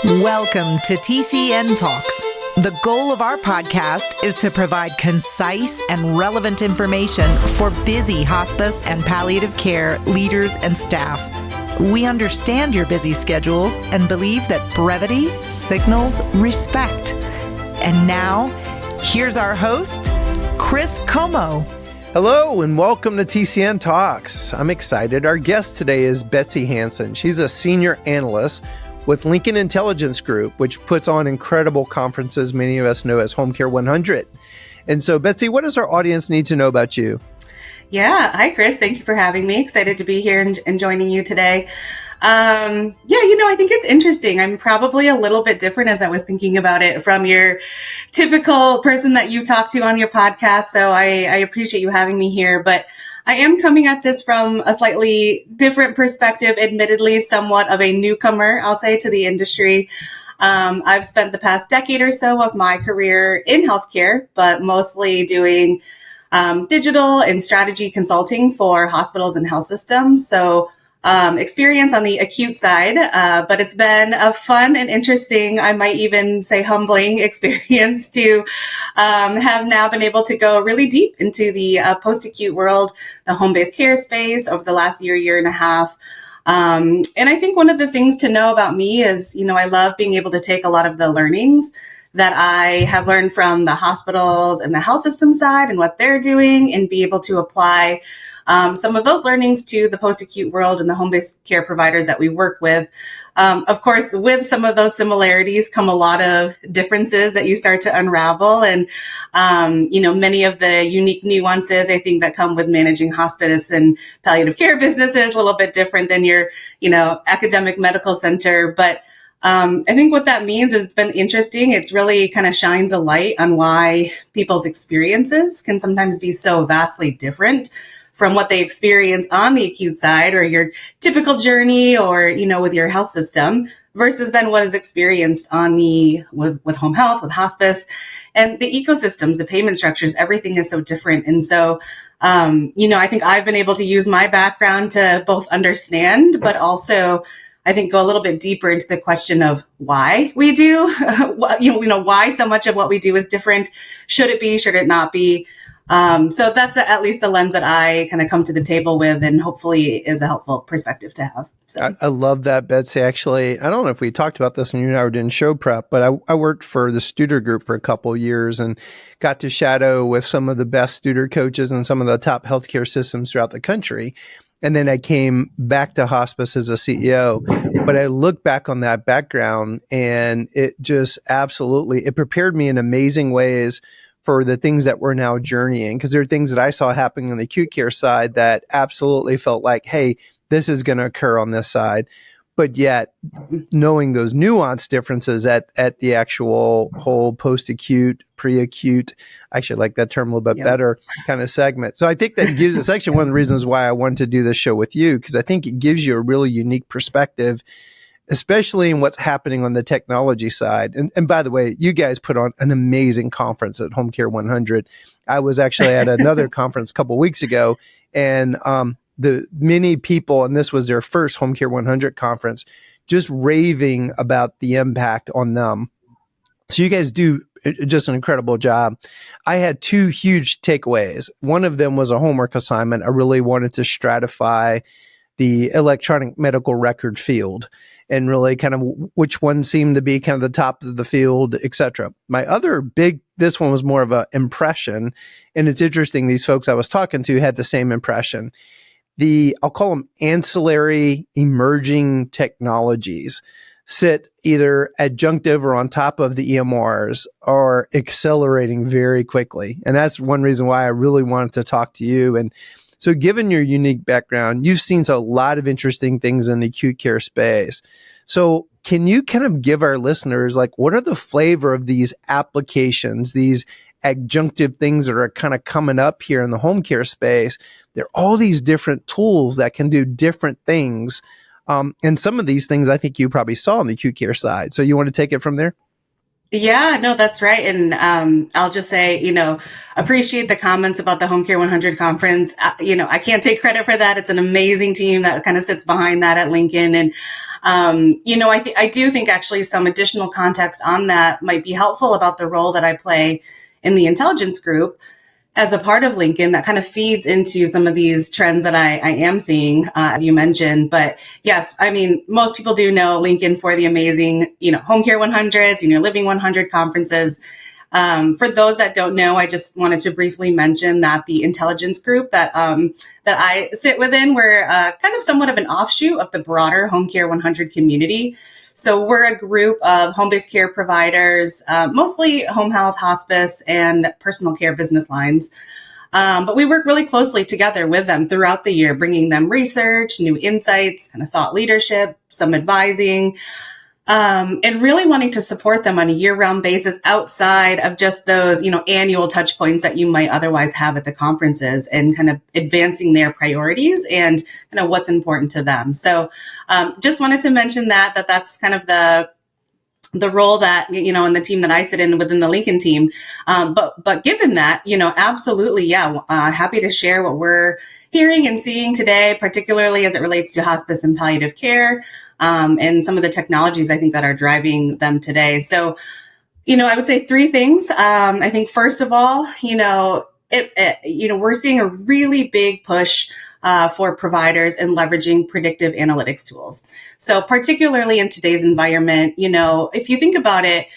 Welcome to TCNtalks. The goal of our podcast is to provide concise and relevant information for busy hospice and palliative care leaders and staff. We understand your busy schedules and believe that brevity signals respect. And now, here's our host, Chris Comeaux. Hello and welcome to TCN Talks. I'm excited. Our guest today is Betsy Hansen. She's a Senior Analyst with Lincoln Intelligence Group, which puts on incredible conferences many of us know as Homecare 100. And so, Betsy, what does our audience need to know about you? Yeah. Hi, Chris. Thank you for having me. Excited to be here and joining you today. I think it's interesting. I'm probably a little bit different as I was thinking about it from your typical person that you talk to on your podcast. So I appreciate you having me here, but I am coming at this from a slightly different perspective, admittedly, somewhat of a newcomer, I'll say, to the industry. I've spent the past decade or so of my career in healthcare, but mostly doing digital and strategy consulting for hospitals and health systems. So experience on the acute side, but it's been a fun and interesting, I might even say humbling experience to have now been able to go really deep into the post-acute world, the home-based care space over the last year and a half. And I think one of the things to know about me is, I love being able to take a lot of the learnings that I have learned from the hospitals and the health system side and what they're doing and be able to apply some of those learnings to the post-acute world and the home-based care providers that we work with. Of course, with some of those similarities come a lot of differences that you start to unravel. And, many of the unique nuances, I think, that come with managing hospice and palliative care businesses, a little bit different than your, academic medical center. But I think what that means is it's been interesting. It's really kind of shines a light on why people's experiences can sometimes be so vastly different from what they experience on the acute side or your typical journey or, with your health system versus then what is experienced on with home health, with hospice and the ecosystems, the payment structures, everything is so different. And so, I think I've been able to use my background to both understand, but also I think go a little bit deeper into the question of why we do, why so much of what we do is different. Should it be, should it not be? So that's at least the lens that I kind of come to the table with and hopefully is a helpful perspective to have. So I love that, Betsy. Actually, I don't know if we talked about this when you and I were doing show prep, but I worked for the Studer Group for a couple of years and got to shadow with some of the best Studer coaches and some of the top healthcare systems throughout the country. And then I came back to hospice as a CEO, but I look back on that background and it just absolutely, it prepared me in amazing ways for the things that we're now journeying, because there are things that I saw happening on the acute care side that absolutely felt like, hey, this is going to occur on this side. But yet knowing those nuanced differences at the actual whole post-acute, pre-acute, I actually like that term a little bit better kind of segment. So I think that gives us actually one of the reasons why I wanted to do this show with you, because I think it gives you a really unique perspective, especially in what's happening on the technology side. And by the way, you guys put on an amazing conference at Homecare 100. I was actually at another conference a couple of weeks ago, and the many people, and this was their first Homecare 100 conference, just raving about the impact on them. So you guys do just an incredible job. I had two huge takeaways. One of them was a homework assignment. I really wanted to stratify the electronic medical record field and really kind of which one seemed to be kind of the top of the field, et cetera. My other this one was more of an impression. And it's interesting, these folks I was talking to had the same impression. I'll call them ancillary emerging technologies sit either adjunctive or on top of the EMRs are accelerating very quickly. And that's one reason why I really wanted to talk to you. And so given your unique background, you've seen a lot of interesting things in the acute care space. So can you kind of give our listeners, what are the flavor of these applications, these adjunctive things that are kind of coming up here in the home care space? There are all these different tools that can do different things. And some of these things I think you probably saw on the acute care side. So you want to take it from there? Yeah, no, that's right. And I'll just say, appreciate the comments about the Homecare 100 conference. I can't take credit for that. It's an amazing team that kind of sits behind that at Lincoln. And, I do think actually some additional context on that might be helpful about the role that I play in the intelligence group as a part of Lincoln that kind of feeds into some of these trends that I am seeing, as you mentioned. But yes, I mean, most people do know Lincoln for the amazing, Home Care 100, Senior Living 100 conferences. For those that don't know, I just wanted to briefly mention that the intelligence group that I sit within, we're kind of somewhat of an offshoot of the broader Home Care 100 community. So we're a group of home-based care providers, mostly home health, hospice, and personal care business lines. But we work really closely together with them throughout the year, bringing them research, new insights, kind of thought leadership, some advising, and really wanting to support them on a year-round basis outside of just those, annual touch points that you might otherwise have at the conferences, and kind of advancing their priorities and kind of what's important to them. So just wanted to mention that's kind of the role that, and the team that I sit in within the Lincoln team. But given that, absolutely, yeah, happy to share what we're hearing and seeing today, particularly as it relates to hospice and palliative care, and some of the technologies I think that are driving them today. So, I would say three things. I think first of all, we're seeing a really big push for providers in leveraging predictive analytics tools. So particularly in today's environment, if you think about it,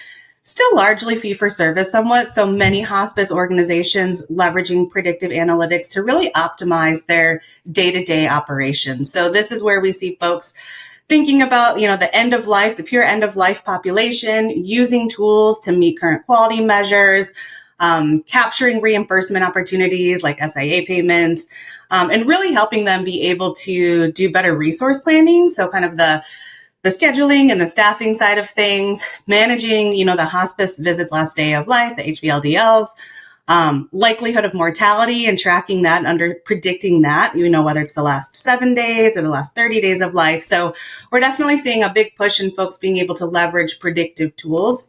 still largely fee for service somewhat. So many hospice organizations leveraging predictive analytics to really optimize their day-to-day operations. So this is where we see folks thinking about, the end of life, the pure end of life population, using tools to meet current quality measures, capturing reimbursement opportunities like SIA payments, and really helping them be able to do better resource planning. So kind of the scheduling and the staffing side of things, managing, the hospice visits last day of life, the HVLDLs, likelihood of mortality and tracking that and predicting that, whether it's the last 7 days or the last 30 days of life. So we're definitely seeing a big push in folks being able to leverage predictive tools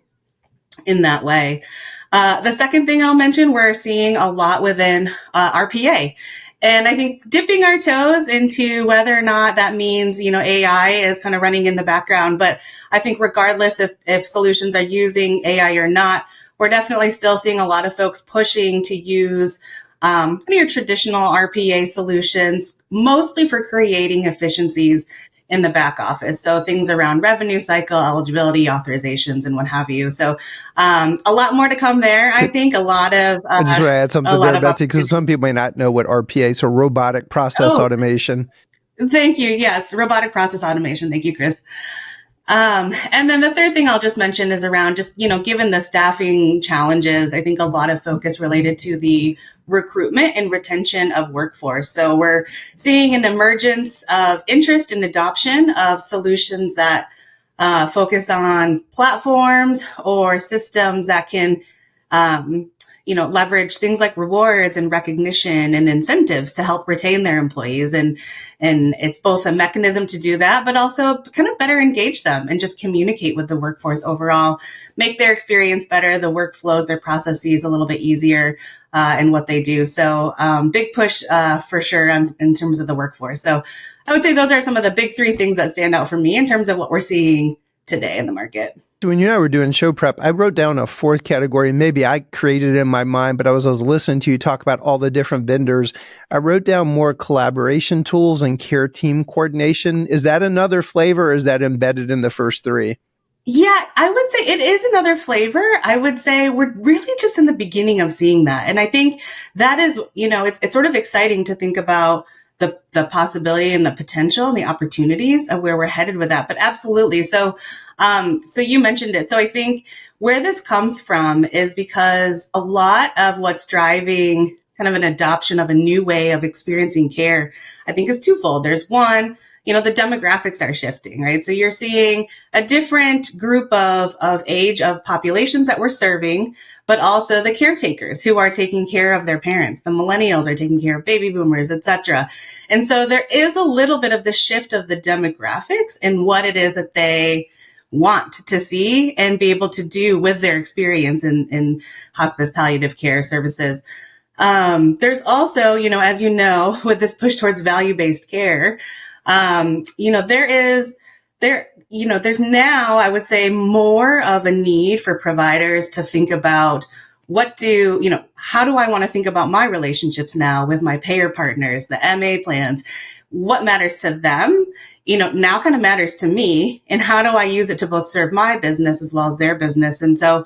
in that way. The second thing I'll mention, we're seeing a lot within RPA. And I think dipping our toes into whether or not that means, AI is kind of running in the background. But I think regardless if solutions are using AI or not, we're definitely still seeing a lot of folks pushing to use your traditional RPA solutions, mostly for creating efficiencies in the back office. So things around revenue cycle, eligibility, authorizations, and what have you. So a lot more to come there. I think a lot of... I just want to add something there, Betsy, because some people may not know what RPA, so robotic process automation. Thank you. Yes, robotic process automation. Thank you, Chris. And then the third thing I'll just mention is around just, given the staffing challenges, I think a lot of focus related to the recruitment and retention of workforce. So we're seeing an emergence of interest and adoption of solutions that focus on platforms or systems that can, leverage things like rewards and recognition and incentives to help retain their employees. And it's both a mechanism to do that, but also kind of better engage them and just communicate with the workforce overall, make their experience better, the workflows, their processes a little bit easier in what they do. So big push for sure in terms of the workforce. So I would say those are some of the big three things that stand out for me in terms of what we're seeing today in the market. When you and I were doing show prep, I wrote down a fourth category. Maybe I created it in my mind, but I was listening to you talk about all the different vendors. I wrote down more collaboration tools and care team coordination. Is that another flavor, or is that embedded in the first three? Yeah, I would say it is another flavor. I would say we're really just in the beginning of seeing that. And I think that is, it's sort of exciting to think about the possibility and the potential and the opportunities of where we're headed with that. But absolutely. So you mentioned it. So I think where this comes from is because a lot of what's driving kind of an adoption of a new way of experiencing care, I think, is twofold. There's one, the demographics are shifting, right? So you're seeing a different group of age of populations that we're serving, but also the caretakers who are taking care of their parents. The millennials are taking care of baby boomers, et cetera. And so there is a little bit of the shift of the demographics and what it is that they want to see and be able to do with their experience in hospice palliative care services. There's also, as you know, with this push towards value-based care, there's now, I would say, more of a need for providers to think about how do I want to think about my relationships now with my payer partners, the MA plans, what matters to them, now kind of matters to me, and how do I use it to both serve my business as well as their business? And so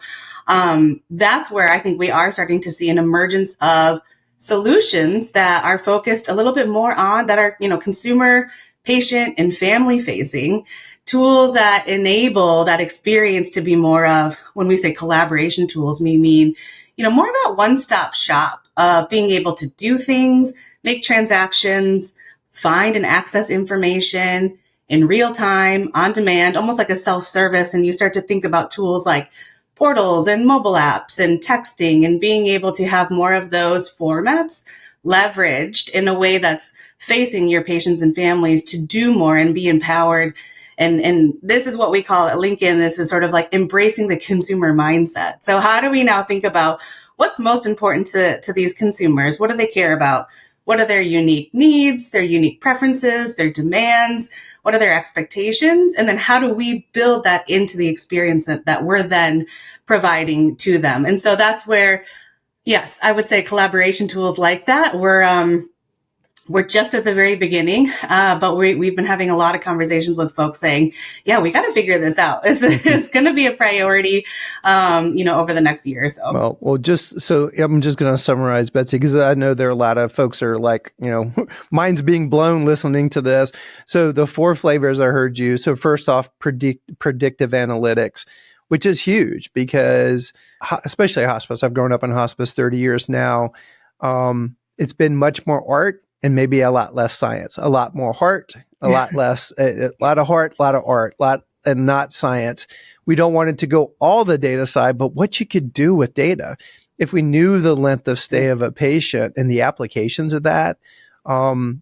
that's where I think we are starting to see an emergence of solutions that are focused a little bit more on that are, consumer, patient, and family facing tools that enable that experience to be more of, when we say collaboration tools, we mean, more of that one-stop shop of being able to do things, make transactions, find and access information in real time, on demand, almost like a self-service. And you start to think about tools like portals and mobile apps and texting, and being able to have more of those formats leveraged in a way that's facing your patients and families to do more and be empowered. And this is what we call at Lincoln, this is sort of like embracing the consumer mindset. So how do we now think about what's most important to these consumers? What do they care about? What are their unique needs, their unique preferences, their demands? What are their expectations? And then how do we build that into the experience that we're then providing to them? And so that's where, yes, I would say collaboration tools like that, we're just at the very beginning, but we've been having a lot of conversations with folks saying, yeah, we got to figure this out. It's going to be a priority, over the next year or so. Well, just so I'm just going to summarize, Betsy, because I know there are a lot of folks are like, minds being blown listening to this. So the 4 flavors I heard you. So first off, predictive analytics, which is huge because especially hospice, I've grown up in hospice 30 years now. It's been much more art and maybe a lot less science, a lot more heart, a lot less, a lot of heart, a lot of art, and not science. We don't want it to go all the data side, but what you could do with data, if we knew the length of stay of a patient and the applications of that,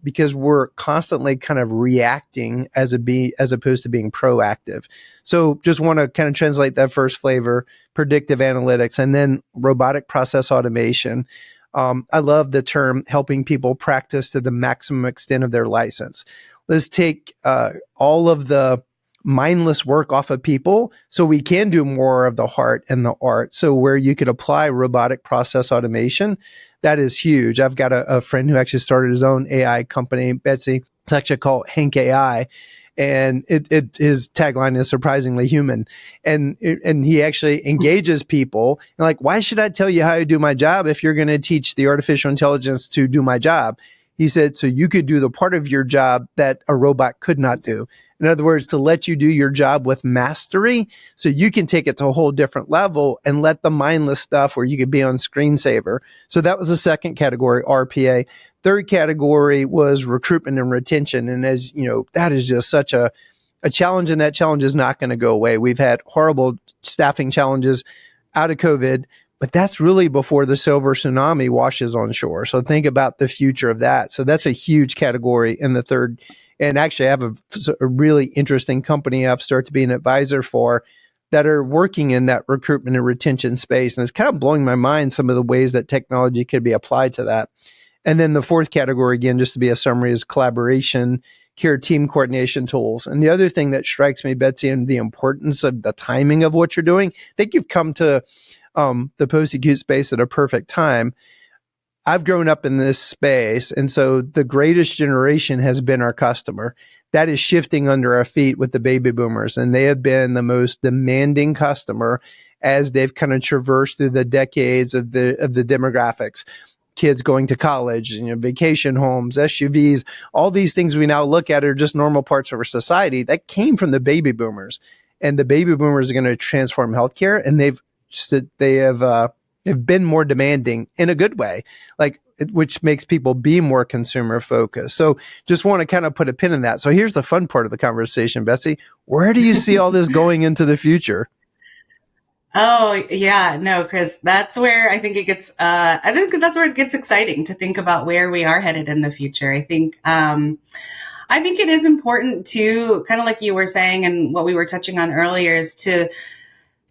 because we're constantly kind of reacting as opposed to being proactive. So just want to kind of translate that first flavor, predictive analytics, and then robotic process automation. I love the term helping people practice to the maximum extent of their license. Let's take all of the mindless work off of people so we can do more of the heart and the art. So where you could apply robotic process automation, that is huge. I've got a friend who actually started his own AI company, Betsy. It's actually called Hank AI. And his tagline is surprisingly human. And he actually engages people. And like, why should I tell you how to do my job if you're going to teach the artificial intelligence to do my job? He said, so you could do the part of your job that a robot could not do. In other words, to let you do your job with mastery so you can take it to a whole different level and let the mindless stuff where you could be on screensaver. So that was the second category, RPA. Third category was recruitment and retention. And as you know, that is just such a challenge, and that challenge is not going to go away. We've had horrible staffing challenges out of COVID, but that's really before the silver tsunami washes on shore. So think about the future of that. So that's a huge category in the third. And actually, I have a really interesting company I've started to be an advisor for that are working in that recruitment and retention space. And it's kind of blowing my mind some of the ways that technology could be applied to that. And then the fourth category, again, just to be a summary, is collaboration, care team coordination tools. And the other thing that strikes me, Betsy, and the importance of the timing of what you're doing, I think you've come to the post-acute space at a perfect time. I've grown up in this space, and so the greatest generation has been our customer. That is shifting under our feet with the baby boomers, and they have been the most demanding customer as they've kind of traversed through the decades of the demographics. Kids going to college, vacation homes, SUVs, all these things we now look at are just normal parts of our society that came from the baby boomers. And the baby boomers are going to transform healthcare, and they've been more demanding in a good way, which makes people be more consumer focused. So just want to kind of put a pin in that. So here's the fun part of the conversation, Betsy. Where do you see all this going into the future? Oh, yeah, no, Chris, that's where I think it gets, that's where it gets exciting to think about where we are headed in the future. I think, I think it is important to, kind of like you were saying and what we were touching on earlier, is to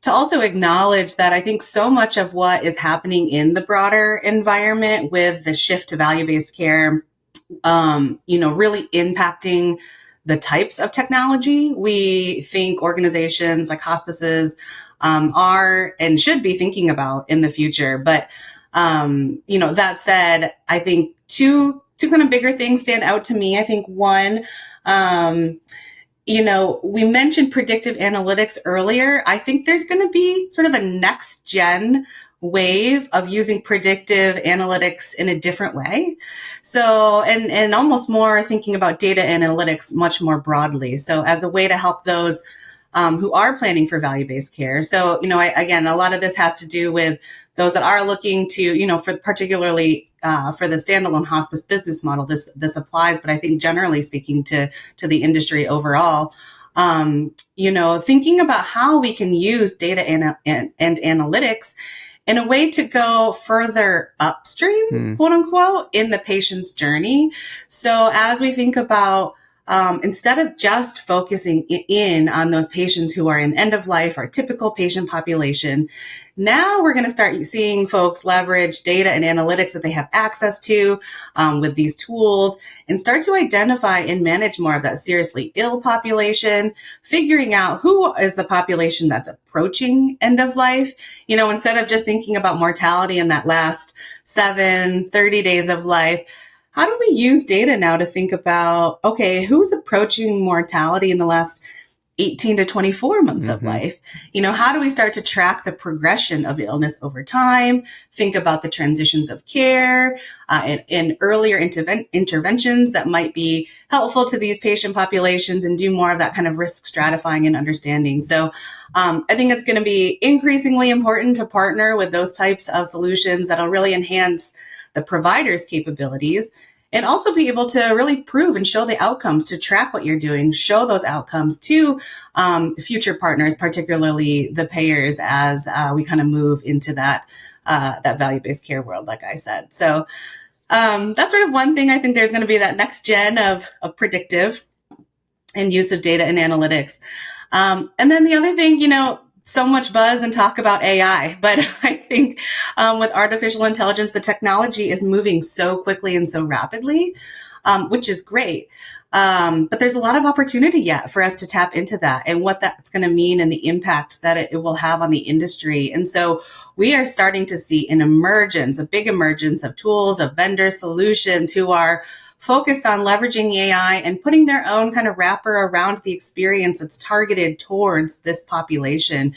also acknowledge that I think so much of what is happening in the broader environment with the shift to value-based care, really impacting the types of technology we think organizations like hospices are and should be thinking about in the future. But, that said, I think two kind of bigger things stand out to me. I think one, we mentioned predictive analytics earlier. I think there's going to be sort of a next gen wave of using predictive analytics in a different way. So, and almost more thinking about data analytics much more broadly. So as a way to help those who are planning for value-based care. So, again, a lot of this has to do with those that are looking to, for particularly for the standalone hospice business model, this applies. But I think generally speaking to the industry overall, thinking about how we can use data and analytics in a way to go further upstream, quote unquote, in the patient's journey. So as we think about instead of just focusing in on those patients who are in end of life, our typical patient population, now we're going to start seeing folks leverage data and analytics that they have access to with these tools and start to identify and manage more of that seriously ill population, figuring out who is the population that's approaching end of life, instead of just thinking about mortality in that last 30 days of life. How do we use data now to think about, okay, who's approaching mortality in the last 18 to 24 months of life? How do we start to track the progression of illness over time, think about the transitions of care and earlier interventions that might be helpful to these patient populations and do more of that kind of risk stratifying and understanding. So I think it's going to be increasingly important to partner with those types of solutions that'll really enhance the provider's capabilities and also be able to really prove and show the outcomes, to track what you're doing, show those outcomes to future partners, particularly the payers, as we kind of move into that value-based care world, like I said. So that's sort of one thing. I think there's going to be that next gen of predictive and use of data and analytics. And then the other thing, so much buzz and talk about AI, but I think with artificial intelligence, the technology is moving so quickly and so rapidly, which is great. But there's a lot of opportunity yet for us to tap into that and what that's going to mean and the impact that it will have on the industry. And so we are starting to see a big emergence of tools, of vendor solutions who are focused on leveraging AI and putting their own kind of wrapper around the experience that's targeted towards this population.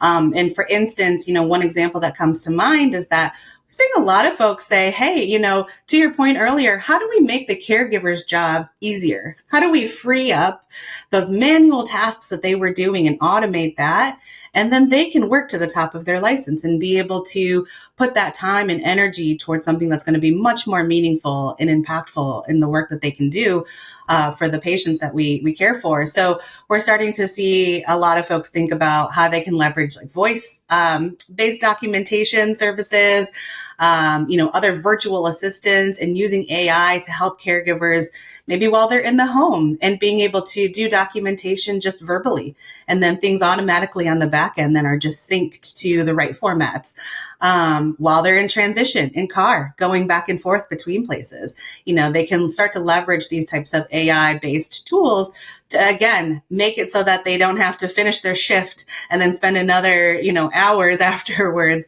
And for instance, one example that comes to mind is that we're seeing a lot of folks say, hey, to your point earlier, how do we make the caregiver's job easier? How do we free up those manual tasks that they were doing and automate that? And then they can work to the top of their license and be able to put that time and energy towards something that's going to be much more meaningful and impactful in the work that they can do for the patients that we care for. So we're starting to see a lot of folks think about how they can leverage like voice-based documentation services, other virtual assistants, and using AI to help caregivers maybe while they're in the home and being able to do documentation just verbally. And then things automatically on the back end then are just synced to the right formats. While they're in transition in car, going back and forth between places, they can start to leverage these types of AI-based tools to, again, make it so that they don't have to finish their shift and then spend another, hours afterwards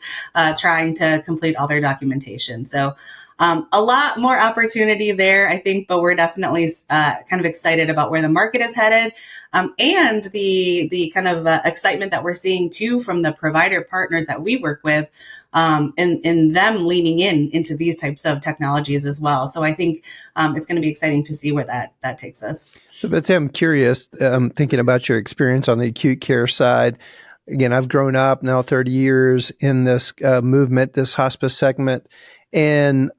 trying to complete all their documentation. So a lot more opportunity there, I think, but we're definitely kind of excited about where the market is headed and the kind of excitement that we're seeing too from the provider partners that we work with and them leaning into these types of technologies as well. So I think it's going to be exciting to see where that takes us. So Betsy, I'm curious, thinking about your experience on the acute care side. Again, I've grown up now 30 years in this movement, this hospice segment. And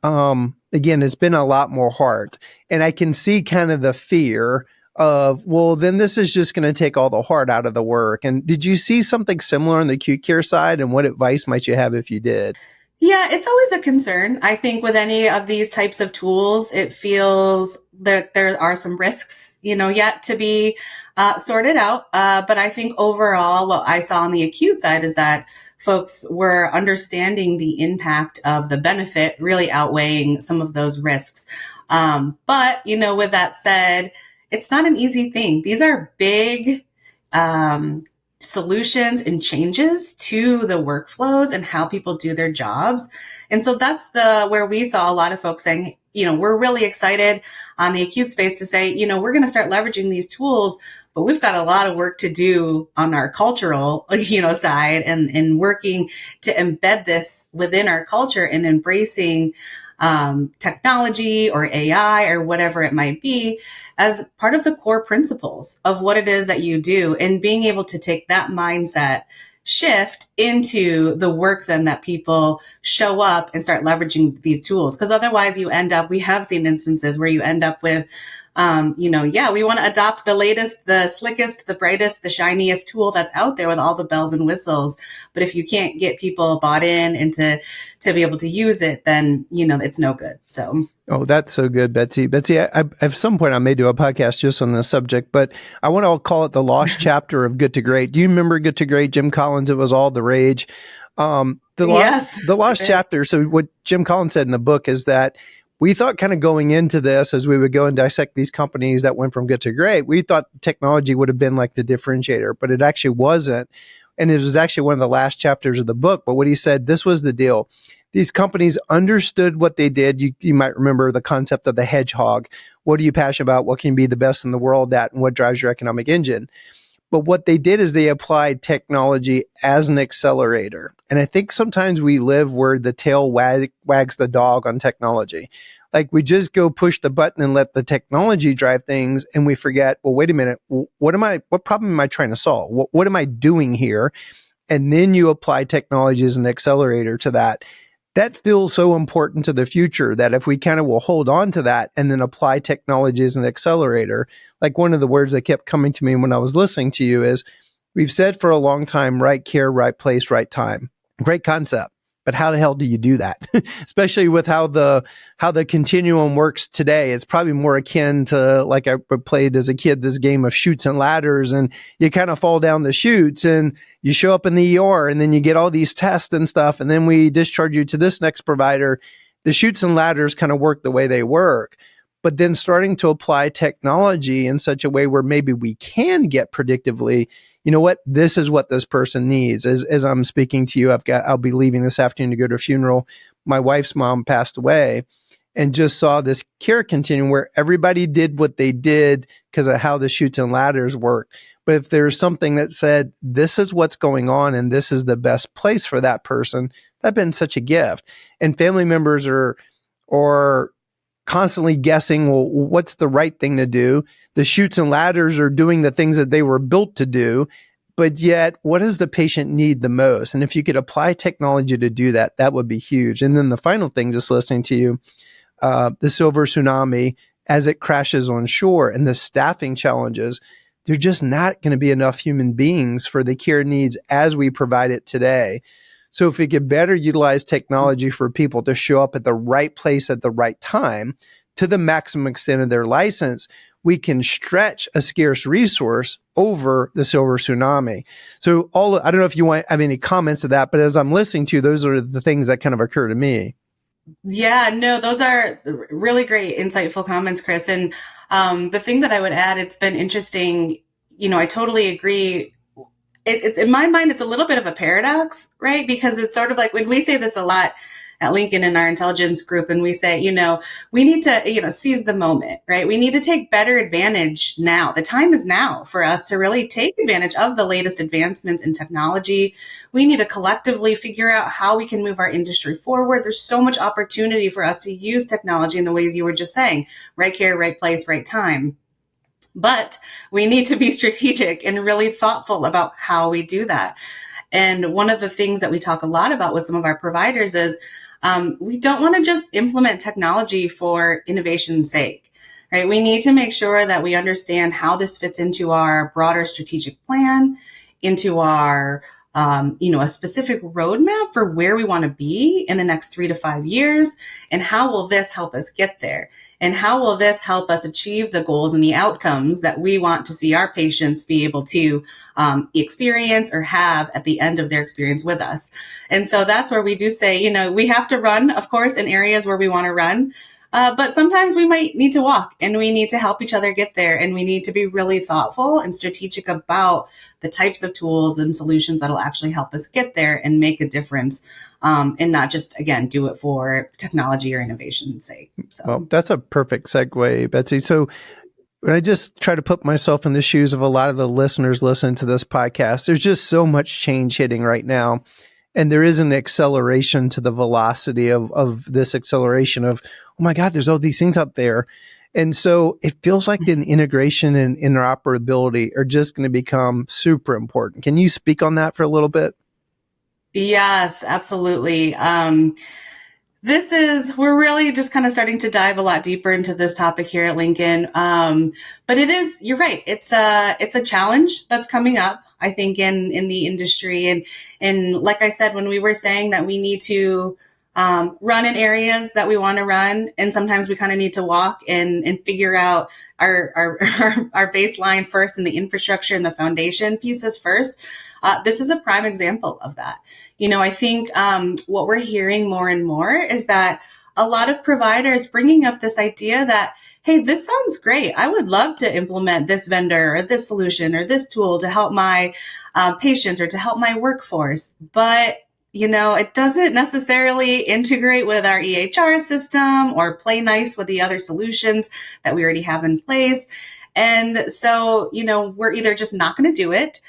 again, it's been a lot more hard. And I can see kind of the fear of, well, then this is just going to take all the heart out of the work. And did you see something similar on the acute care side? And what advice might you have if you did? Yeah, it's always a concern. I think with any of these types of tools, it feels that there are some risks, yet to be sorted out. But I think overall, what I saw on the acute side is that folks were understanding the impact of the benefit really outweighing some of those risks. But, with that said, it's not an easy thing. These are big, um, solutions and changes to the workflows and how people do their jobs. And so that's where we saw a lot of folks saying, we're really excited on the acute space to say, we're going to start leveraging these tools, but we've got a lot of work to do on our cultural, side and working to embed this within our culture and embracing technology or AI or whatever it might be as part of the core principles of what it is that you do, and being able to take that mindset shift into the work then that people show up and start leveraging these tools. Because otherwise we have seen instances where you end up with we want to adopt the latest, the slickest, the brightest, the shiniest tool that's out there with all the bells and whistles. But if you can't get people bought in and to be able to use it, then, it's no good. So. Oh, that's so good, Betsy. Betsy, at some point I may do a podcast just on this subject, but I want to call it the lost chapter of Good to Great. Do you remember Good to Great, Jim Collins? It was all the rage. Yes. The lost chapter. So what Jim Collins said in the book is that we thought kind of going into this, as we would go and dissect these companies that went from good to great, we thought technology would have been like the differentiator, but it actually wasn't. And it was actually one of the last chapters of the book. But what he said, this was the deal. These companies understood what they did. You might remember the concept of the hedgehog. What are you passionate about? What can you be the best in the world at? And what drives your economic engine? But what they did is they applied technology as an accelerator. And I think sometimes we live where the tail wags the dog on technology. Like we just go push the button and let the technology drive things, and we forget, well, wait a minute, what problem am I trying to solve? What am I doing here? And then you apply technology as an accelerator to that. That feels so important to the future that if we kind of will hold on to that and then apply technology as an accelerator, like one of the words that kept coming to me when I was listening to you is, we've said for a long time, right care, right place, right time. Great concept. But how the hell do you do that? Especially with how the continuum works today. It's probably more akin to, like I played as a kid, this game of chutes and ladders, and you kind of fall down the chutes and you show up in the ER and then you get all these tests and stuff. And then we discharge you to this next provider. The chutes and ladders kind of work the way they work. But then starting to apply technology in such a way where maybe we can get predictively, you know what, this is what this person needs. As I'm speaking to you, I'll be leaving this afternoon to go to a funeral. My wife's mom passed away, and just saw this care continuum where everybody did what they did because of how the chutes and ladders work. But if there's something that said, this is what's going on and this is the best place for that person, that'd been such a gift. And family members are constantly guessing, well, what's the right thing to do? The chutes and ladders are doing the things that they were built to do, but yet what does the patient need the most? And if you could apply technology to do that, that would be huge. And then the final thing, just listening to you, the silver tsunami, as it crashes on shore and the staffing challenges, there's just not going to be enough human beings for the care needs as we provide it today. So if we could better utilize technology for people to show up at the right place at the right time to the maximum extent of their license, we can stretch a scarce resource over the silver tsunami. So I don't know if you have any comments to that, but as I'm listening to you, those are the things that kind of occur to me. Yeah, no, those are really great, insightful comments, Chris. And the thing that I would add, it's been interesting. I totally agree. It's in my mind, it's a little bit of a paradox, right? Because it's sort of like when we say this a lot at Lincoln in our intelligence group, and we say, we need to, seize the moment, right? We need to take better advantage now. The time is now for us to really take advantage of the latest advancements in technology. We need to collectively figure out how we can move our industry forward. There's so much opportunity for us to use technology in the ways you were just saying, right care, right place, right time. But we need to be strategic and really thoughtful about how we do that. And one of the things that we talk a lot about with some of our providers is we don't want to just implement technology for innovation's sake, right? We need to make sure that we understand how this fits into our broader strategic plan, into our a specific roadmap for where we want to be in the next 3 to 5 years. And how will this help us get there? And how will this help us achieve the goals and the outcomes that we want to see our patients be able to experience or have at the end of their experience with us? And so that's where we do say, we have to run, of course, in areas where we want to run. But sometimes we might need to walk, and we need to help each other get there. And we need to be really thoughtful and strategic about the types of tools and solutions that'll actually help us get there and make a difference, and not just, again, do it for technology or innovation's sake. So. Well, that's a perfect segue, Betsy. So when I just try to put myself in the shoes of a lot of the listeners listening to this podcast, there's just so much change hitting right now. And there is an acceleration to the velocity of this acceleration of, oh my God, there's all these things out there. And so it feels like the integration and interoperability are just going to become super important. Can you speak on that for a little bit? Yes, absolutely. We're really just kind of starting to dive a lot deeper into this topic here at Lincoln. But you're right. It's a challenge that's coming up, I think, in the industry. And like I said, when we were saying that we need to run in areas that we want to run, and sometimes we kind of need to walk and figure out our baseline first, and the infrastructure and the foundation pieces first. This is a prime example of that. I think what we're hearing more and more is that a lot of providers bringing up this idea that, hey, this sounds great. I would love to implement this vendor or this solution or this tool to help my patients or to help my workforce. But it doesn't necessarily integrate with our EHR system or play nice with the other solutions that we already have in place. And so, we're either just not going to do it,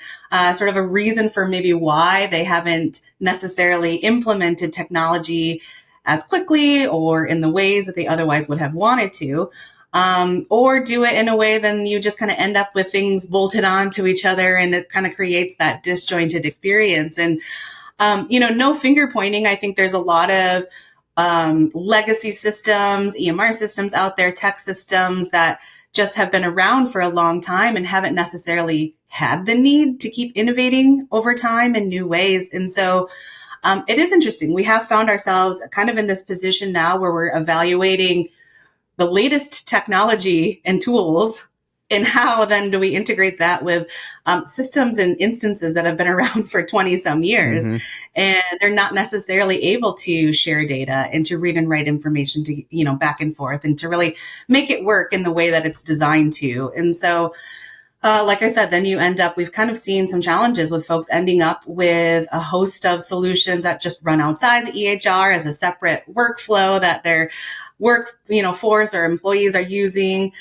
sort of a reason for maybe why they haven't necessarily implemented technology as quickly or in the ways that they otherwise would have wanted to, or do it in a way then you just kind of end up with things bolted onto each other, and it kind of creates that disjointed experience. And, no finger pointing. I think there's a lot of legacy systems, EMR systems out there, tech systems that just have been around for a long time and haven't necessarily had the need to keep innovating over time in new ways. And so it is interesting. We have found ourselves kind of in this position now where we're evaluating the latest technology and tools, and how then do we integrate that with systems and instances that have been around for 20 some years. Mm-hmm. And they're not necessarily able to share data and to read and write information to, back and forth, and to really make it work in the way that it's designed to. And so, like I said, then we've kind of seen some challenges with folks ending up with a host of solutions that just run outside the EHR as a separate workflow that their force or employees are using.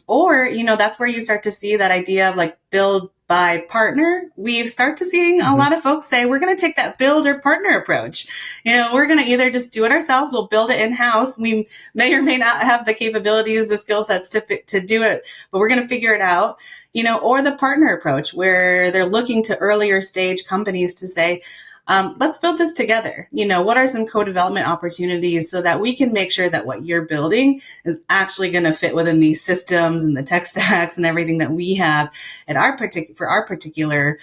Or that's where you start to see that idea of like build by partner. We've started to seeing a lot of folks say, we're going to take that build or partner approach. We're going to either just do it ourselves. We'll build it in-house. We may or may not have the capabilities, the skill sets to do it, but we're going to figure it out, or the partner approach where they're looking to earlier stage companies to say, let's build this together. What are some co-development opportunities so that we can make sure that what you're building is actually going to fit within these systems and the tech stacks and everything that we have for our particular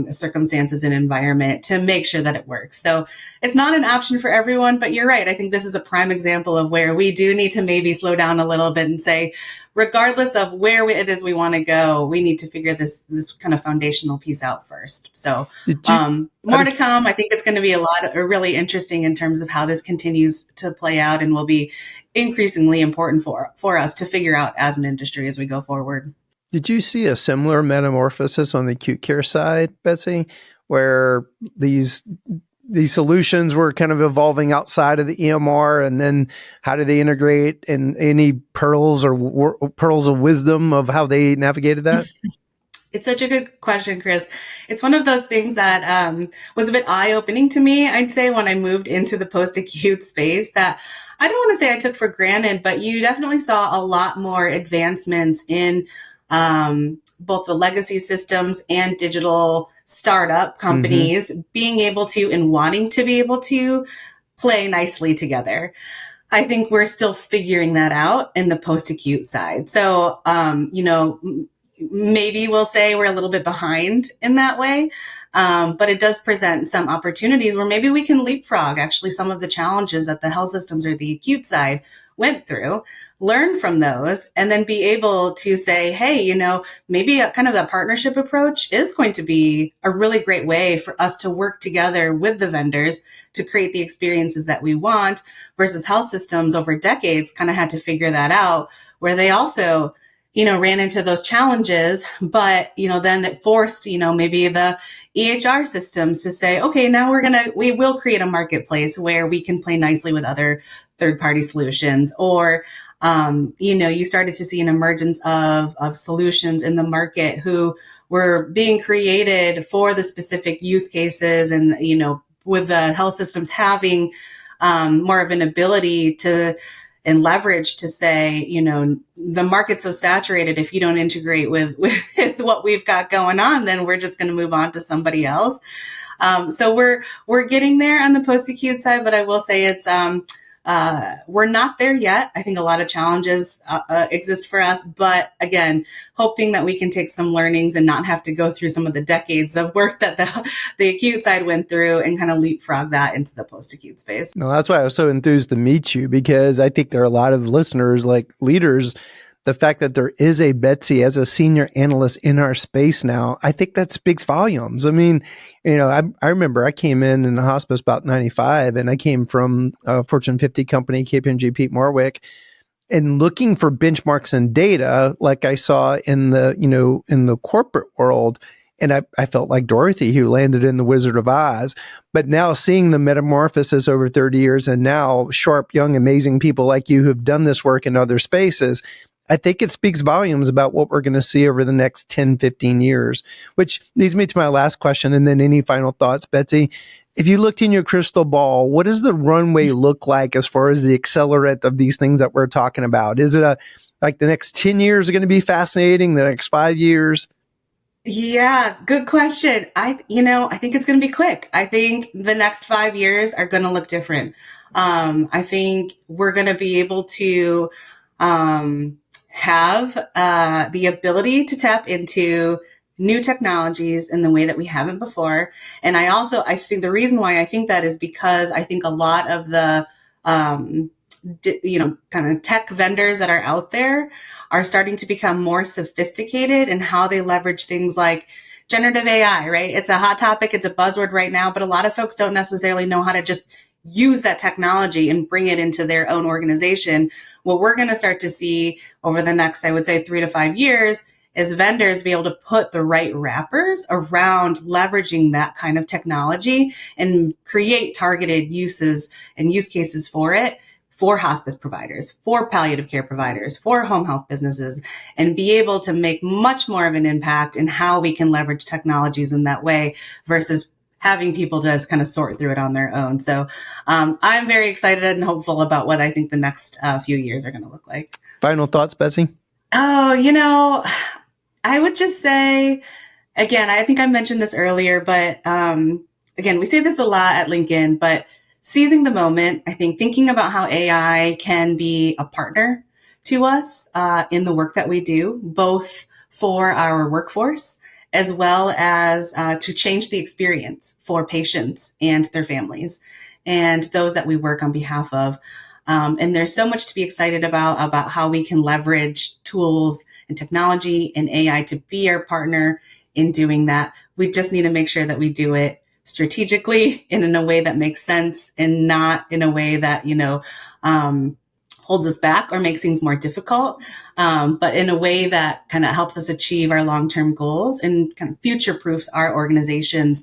circumstances and environment to make sure that it works. So it's not an option for everyone, but you're right. I think this is a prime example of where we do need to maybe slow down a little bit and say, regardless of where it is we want to go, we need to figure this kind of foundational piece out first. So more to come. I think it's going to be really interesting in terms of how this continues to play out, and will be increasingly important for us to figure out as an industry as we go forward. Did you see a similar metamorphosis on the acute care side, Betsy, where these solutions were kind of evolving outside of the EMR, and then how do they integrate, and any pearls of wisdom of how they navigated that? It's such a good question, Chris. It's one of those things that was a bit eye-opening to me, I'd say, when I moved into the post-acute space, that I don't want to say I took for granted, but you definitely saw a lot more advancements in both the legacy systems and digital startup companies being able to and wanting to be able to play nicely together. I think we're still figuring that out in the post-acute side. So, maybe we'll say we're a little bit behind in that way. But it does present some opportunities where maybe we can leapfrog actually some of the challenges that the health systems or the acute side went through, learn from those, and then be able to say, hey, maybe a kind of a partnership approach is going to be a really great way for us to work together with the vendors to create the experiences that we want, versus health systems over decades kind of had to figure that out, where they also ran into those challenges, but, then it forced, maybe the EHR systems to say, okay, now we will create a marketplace where we can play nicely with other third-party solutions. Or, you started to see an emergence of solutions in the market who were being created for the specific use cases. And, with the health systems having more of an ability to and leverage to say, the market's so saturated, if you don't integrate with what we've got going on, then we're just going to move on to somebody else. So we're getting there on the post-acute side, but I will say it's we're not there yet. I think a lot of challenges exist for us, but again, hoping that we can take some learnings and not have to go through some of the decades of work that the acute side went through and kind of leapfrog that into the post-acute space. No, that's why I was so enthused to meet you, because I think there are a lot of listeners, like leaders. The fact that there is a Betsy as a senior analyst in our space now, I think that speaks volumes. I mean, I remember I came in the hospice about 95, and I came from a Fortune 50 company, KPMG Pete Marwick, and looking for benchmarks and data like I saw in the corporate world. And I felt like Dorothy, who landed in The Wizard of Oz. But now seeing the metamorphosis over 30 years, and now sharp, young, amazing people like you who've done this work in other spaces, I think it speaks volumes about what we're going to see over the next 10, 15 years, which leads me to my last question. And then any final thoughts, Betsy? If you looked in your crystal ball, what does the runway look like as far as the accelerant of these things that we're talking about? Is it like the next 10 years are going to be fascinating, the next 5 years? Yeah, good question. I think it's going to be quick. I think the next 5 years are going to look different. I think we're going to be able to have the ability to tap into new technologies in the way that we haven't before. And I think the reason why I think that is because I think a lot of the, kind of tech vendors that are out there are starting to become more sophisticated in how they leverage things like generative AI, right? It's a hot topic. It's a buzzword right now, but a lot of folks don't necessarily know how to just use that technology and bring it into their own organization. What we're going to start to see over the next, I would say, 3 to 5 years is vendors be able to put the right wrappers around leveraging that kind of technology and create targeted uses and use cases for it, for hospice providers, for palliative care providers, for home health businesses, and be able to make much more of an impact in how we can leverage technologies in that way versus having people just kind of sort through it on their own. So I'm very excited and hopeful about what I think the next few years are going to look like. Final thoughts, Betsy? Oh, I would just say, again, I think I mentioned this earlier, but again, we say this a lot at Lincoln, but seizing the moment, I think thinking about how AI can be a partner to us in the work that we do, both for our workforce as well as to change the experience for patients and their families and those that we work on behalf of. And there's so much to be excited about how we can leverage tools and technology and AI to be our partner in doing that. We just need to make sure that we do it strategically and in a way that makes sense and not in a way that, holds us back or makes things more difficult, but in a way that kind of helps us achieve our long-term goals and kind of future-proofs our organizations,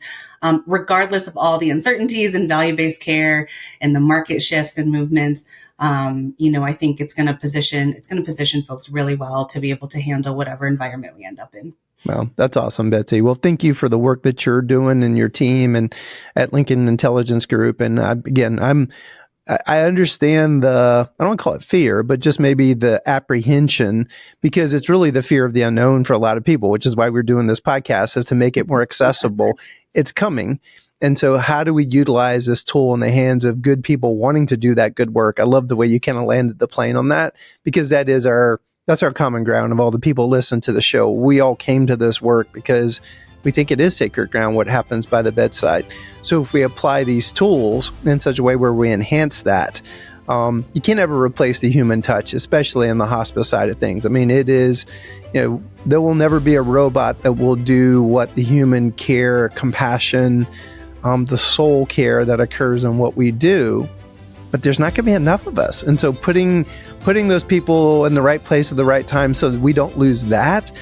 regardless of all the uncertainties in value-based care and the market shifts and movements. I think it's going to position folks really well to be able to handle whatever environment we end up in. Well, that's awesome, Betsy. Well, thank you for the work that you're doing and your team and at Lincoln Intelligence Group. And I understand I don't want to call it fear, but just maybe the apprehension, because it's really the fear of the unknown for a lot of people, which is why we're doing this podcast, is to make it more accessible. It's coming. And so how do we utilize this tool in the hands of good people wanting to do that good work? I love the way you kind of landed the plane on that, because that's our common ground of all the people listen to the show. We all came to this work because we think it is sacred ground what happens by the bedside. So if we apply these tools in such a way where we enhance that, you can't ever replace the human touch, especially in the hospice side of things. I mean, it is, there will never be a robot that will do what the human care, compassion, the soul care that occurs in what we do. But there's not going to be enough of us. And so putting those people in the right place at the right time so that we don't lose that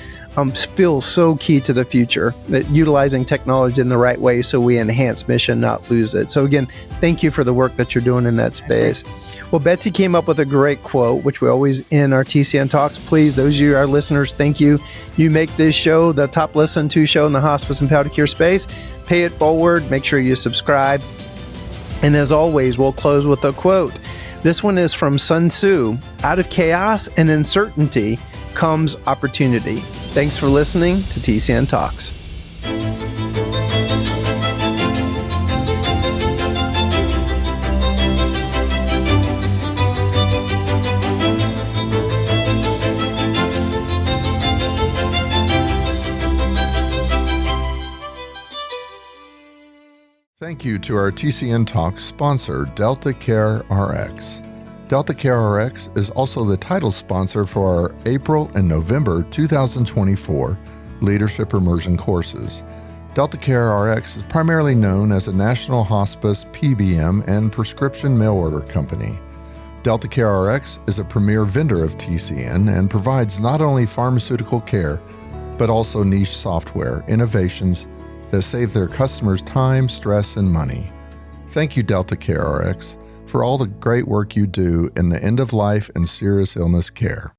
feels so key to the future, that utilizing technology in the right way so we enhance mission, not lose it. So again, thank you for the work that you're doing in that space. Well, Betsy came up with a great quote, which we always end our TCN Talks. Please, those of you, our listeners, thank you. You make this show the top listened to show in the hospice and palliative care space. Pay it forward. Make sure you subscribe. And as always, we'll close with a quote. This one is from Sun Tzu. Out of chaos and uncertainty comes opportunity. Thanks for listening to TCN Talks. Thank you to our TCN Talks sponsor, Delta Care RX. Delta Care RX is also the title sponsor for our April and November 2024 Leadership Immersion courses. Delta Care RX is primarily known as a national hospice, PBM, and prescription mail order company. Delta Care RX is a premier vendor of TCN and provides not only pharmaceutical care, but also niche software innovations that save their customers time, stress, and money. Thank you, Delta Care RX, for all the great work you do in the end-of-life and serious illness care.